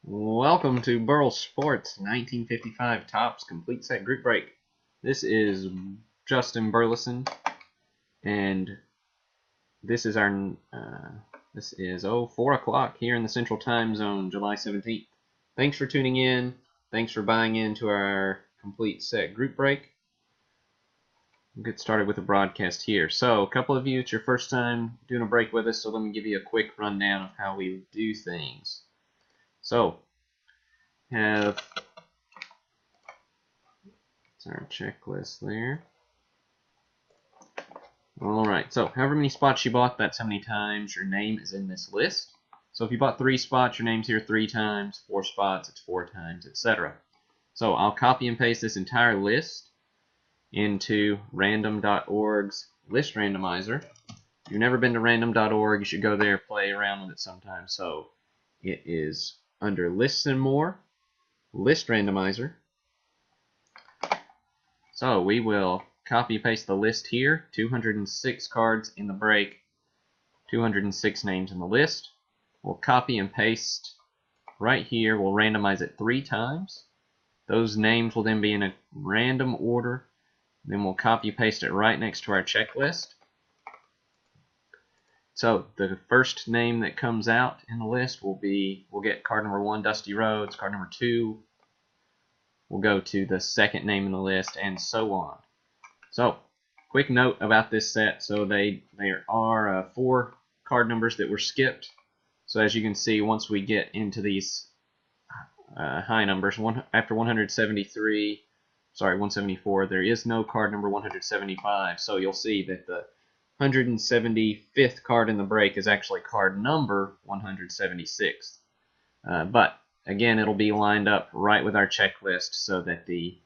Welcome to BurlsSports 1955 Topps Complete Set Group Break. This is Justin Burleson, and this is our 4 o'clock here in the Central Time Zone, July 17th. Thanks for tuning in. Thanks for buying into our Complete Set Group Break. We'll get started with the broadcast here. So, a couple of you, it's your first time doing a break with us, so let me give you a quick rundown of how we do things. So, it's our checklist there. Alright, so however many spots you bought, that's how many times your name is in this list. So if you bought 3 spots, your name's here 3 times, 4 spots, it's 4 times, etc. So I'll copy and paste this entire list into random.org's list randomizer. If you've never been to random.org, you should go there, play around with it sometime. So it is under Lists and More, List Randomizer. So we will copy paste the list here, 206 cards in the break, 206 names in the list. We'll copy and paste right here, we'll randomize it 3 times. Those names will then be in a random order. Then we'll copy paste it right next to our checklist. So the first name that comes out in the list we'll get card number 1, Dusty Rhodes, card number 2, we'll go to the second name in the list, and so on. So, quick note about this set. So there are 4 card numbers that were skipped. So as you can see, once we get into these high numbers, after 174, there is no card number 175. So you'll see that the 175th card in the break is actually card number 176. But again, it'll be lined up right with our checklist so that the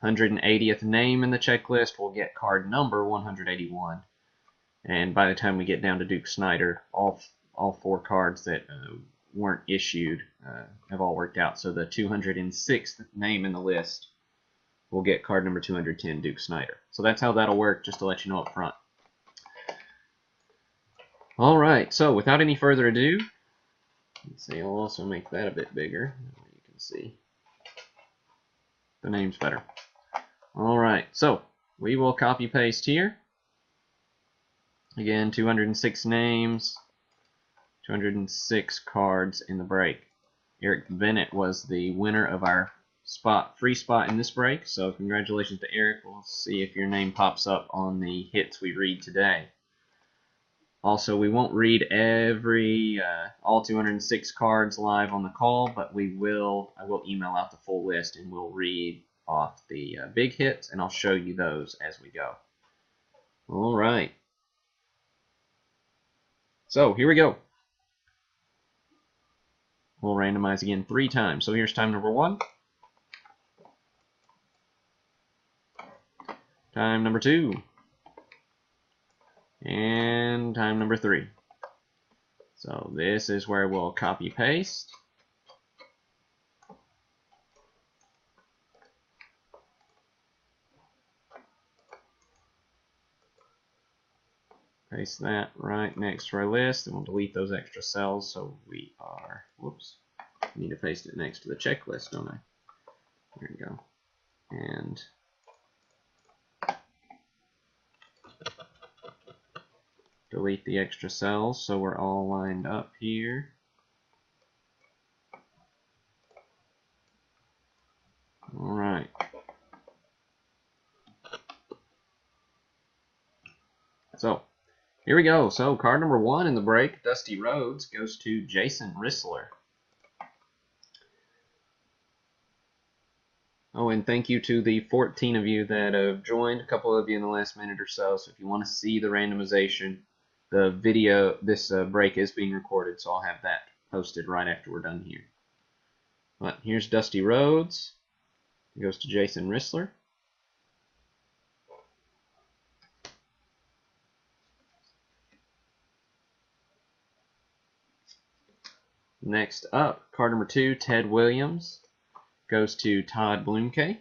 180th name in the checklist will get card number 181. And by the time we get down to Duke Snider, all 4 cards that weren't issued have all worked out. So the 206th name in the list will get card number 210, Duke Snider. So that's how that'll work, just to let you know up front. Alright, so without any further ado, let's see, I'll also make that a bit bigger. You can see the name's better. Alright, so we will copy paste here. Again, 206 names, 206 cards in the break. Eric Bennett was the winner of our free spot in this break, so congratulations to Eric. We'll see if your name pops up on the hits we read today. Also, we won't read all 206 cards live on the call, but I will email out the full list and we'll read off the big hits, and I'll show you those as we go. Alright. So, here we go. We'll randomize again 3 times. So here's time number 1. Time number 2. And time number 3. So this is where we'll copy paste. Paste that right next to our list, and we'll delete those extra cells so we are, I need to paste it next to the checklist, don't I? There we go. And delete the extra cells so we're all lined up here. Alright. So, here we go. So, card number 1 in the break, Dusty Rhodes, goes to Jason Rissler. Oh, and thank you to the 14 of you that have joined, a couple of you in the last minute or so. So if you want to see the randomization, the video, this break is being recorded, so I'll have that posted right after we're done here. But here's Dusty Rhodes. It goes to Jason Rissler. Next up, card number 2, Ted Williams, goes to Todd Bloomke.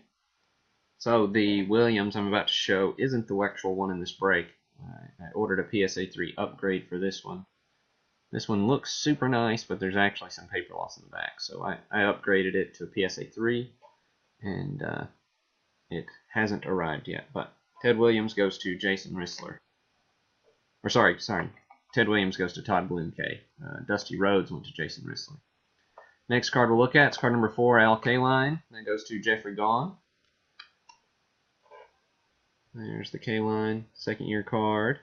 So the Williams I'm about to show isn't the actual one in this break. I ordered a PSA 3 upgrade for this one. This one looks super nice, but there's actually some paper loss in the back. So I upgraded it to a PSA 3, and it hasn't arrived yet. But Ted Williams goes to Jason Rissler. Or sorry. Ted Williams goes to Todd Bloomkay. Dusty Rhodes went to Jason Rissler. Next card we'll look at is card number 4, Al Kaline. That goes to Jeffrey Gahn. There's the Kaline second year card.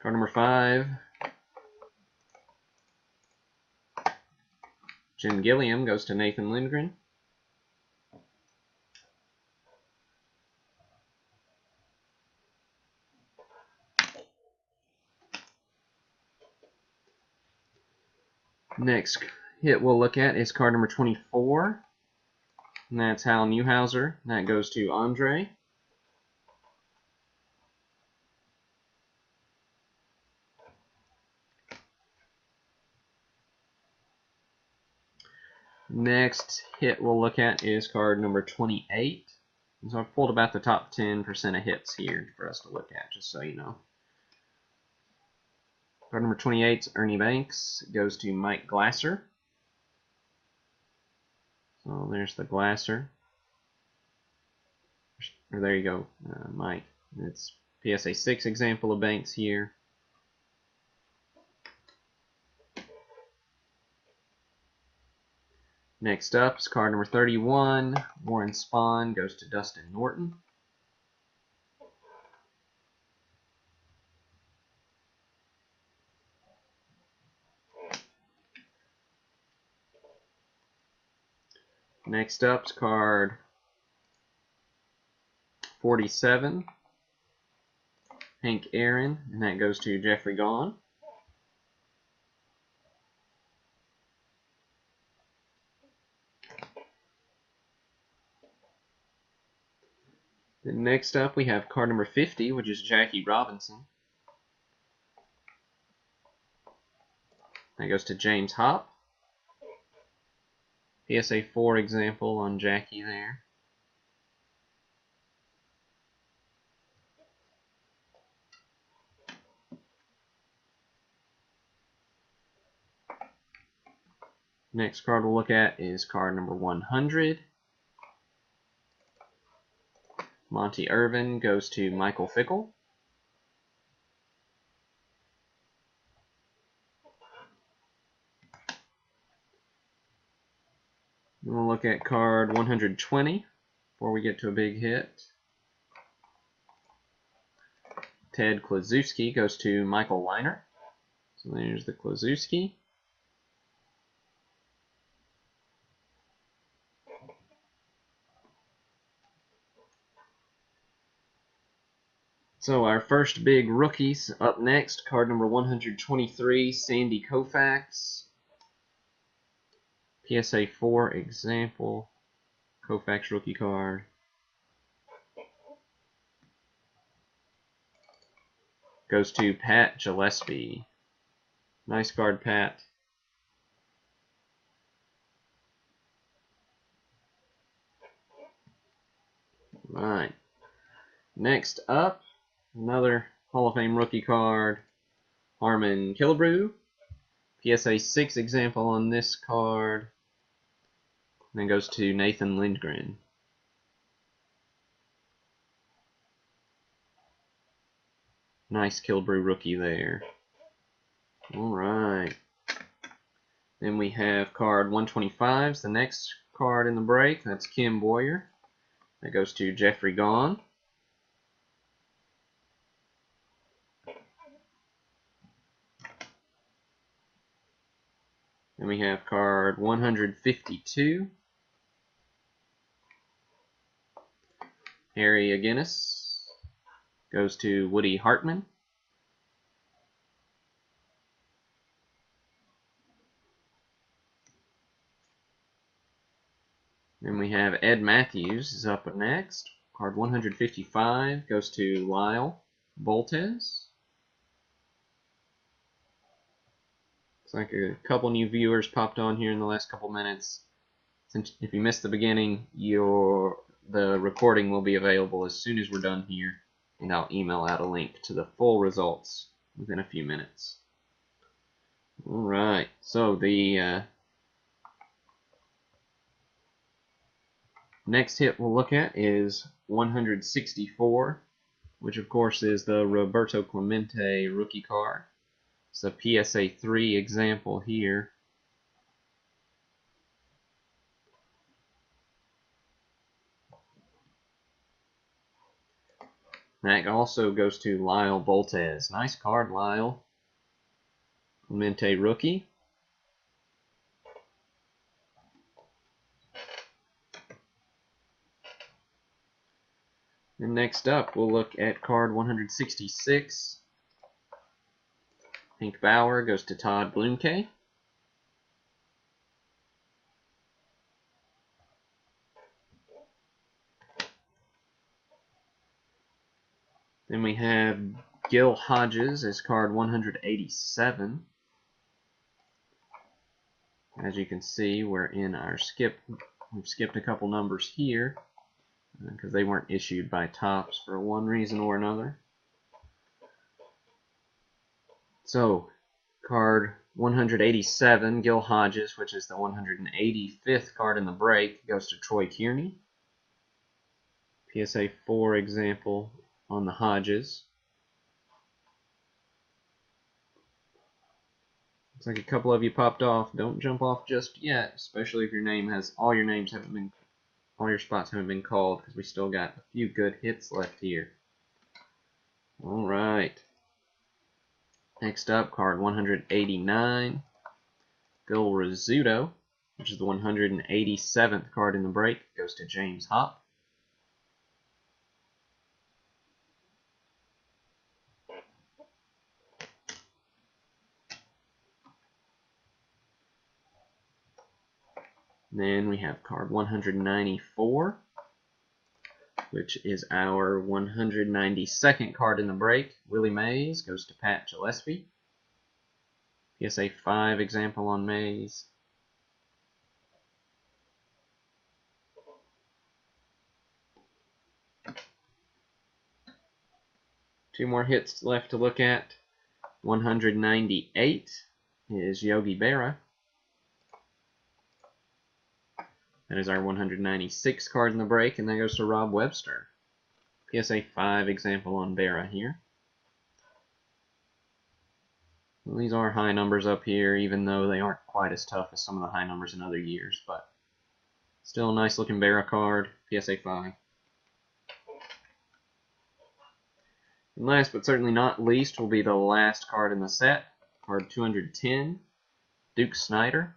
Card number 5, Jim Gilliam goes to Nathan Lindgren. Next hit we'll look at is card number 24, and that's Hal Newhouser. That goes to Andre. Next hit we'll look at is card number 28. So I've pulled about the top 10% of hits here for us to look at, just so you know. Card number 28 is Ernie Banks. It goes to Mike Glasser. So there's the Glasser. Or there you go, Mike. It's PSA 6 example of Banks here. Next up is card number 31. Warren Spahn goes to Dustin Norton. Next up is card 47. Hank Aaron, and that goes to Jeffrey Gahn. Then next up we have card number 50, which is Jackie Robinson. That goes to James Hopp. PSA 4 example on Jackie there. Next card we'll look at is card number 100. Monty Irvin goes to Michael Fickle. Then we'll look at card 120 before we get to a big hit. Ted Kluszewski goes to Michael Weiner. So there's the Kluszewski. So our first big rookies up next, card number 123, Sandy Koufax. PSA 4 example, Koufax rookie card. Goes to Pat Gillespie. Nice card, Pat. Right. Next up, another Hall of Fame rookie card, Harmon Killebrew. PSA 6 example on this card. And then goes to Nathan Lindgren. Nice Killebrew rookie there. Alright. Then we have card 125, the next card in the break. That's Kim Boyer. That goes to Jeffrey Gahn. Then we have card 152. Harry Aguinis goes to Woody Hartman. Then we have Ed Matthews is up next. Card 155 goes to Lyle Voltes. Looks like a couple new viewers popped on here in the last couple minutes. Since if you missed the beginning, your the recording will be available as soon as we're done here, and I'll email out a link to the full results within a few minutes. Alright, so the next hit we'll look at is 164, which of course is the Roberto Clemente rookie card. It's a PSA 3 example here. That also goes to Lyle Boltez. Nice card, Lyle. Clemente rookie. And next up, we'll look at card 166. Hank Bauer goes to Todd Blumke. Then we have Gil Hodges as card 187. As you can see, we're in our skip. We've skipped a couple numbers here because they weren't issued by Topps for one reason or another. So, card 187, Gil Hodges, which is the 185th card in the break, goes to Troy Kearney. PSA 4 example on the Hodges. Looks like a couple of you popped off. Don't jump off just yet, especially if your name has all your spots haven't been called, because we still got a few good hits left here. All right. Next up, card 189, Phil Rizzuto, which is the 187th card in the break, goes to James Hop. Then we have card 194, which is our 192nd card in the break. Willie Mays goes to Pat Gillespie. PSA 5 example on Mays. Two more hits left to look at. 198 is Yogi Berra. That is our 196 card in the break, and that goes to Rob Webster. PSA 5 example on Berra here. Well, these are high numbers up here, even though they aren't quite as tough as some of the high numbers in other years, but still a nice looking Berra card, PSA 5. And last but certainly not least will be the last card in the set, card 210, Duke Snider.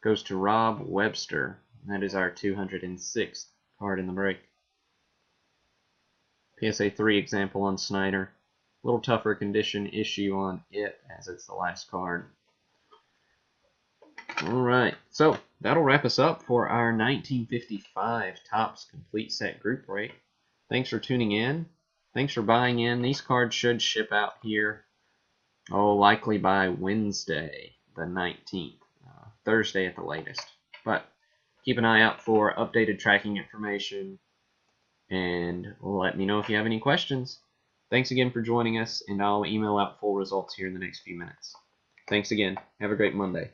Goes to Rob Webster. That is our 206th card in the break. PSA 3 example on Snider. A little tougher condition issue on it, as it's the last card. Alright, so that'll wrap us up for our 1955 Topps Complete Set Group Break. Thanks for tuning in. Thanks for buying in. These cards should ship out here, likely by Wednesday, the 19th. Thursday at the latest. But keep an eye out for updated tracking information, and let me know if you have any questions. Thanks again for joining us, and I'll email out full results here in the next few minutes. Thanks again. Have a great Monday.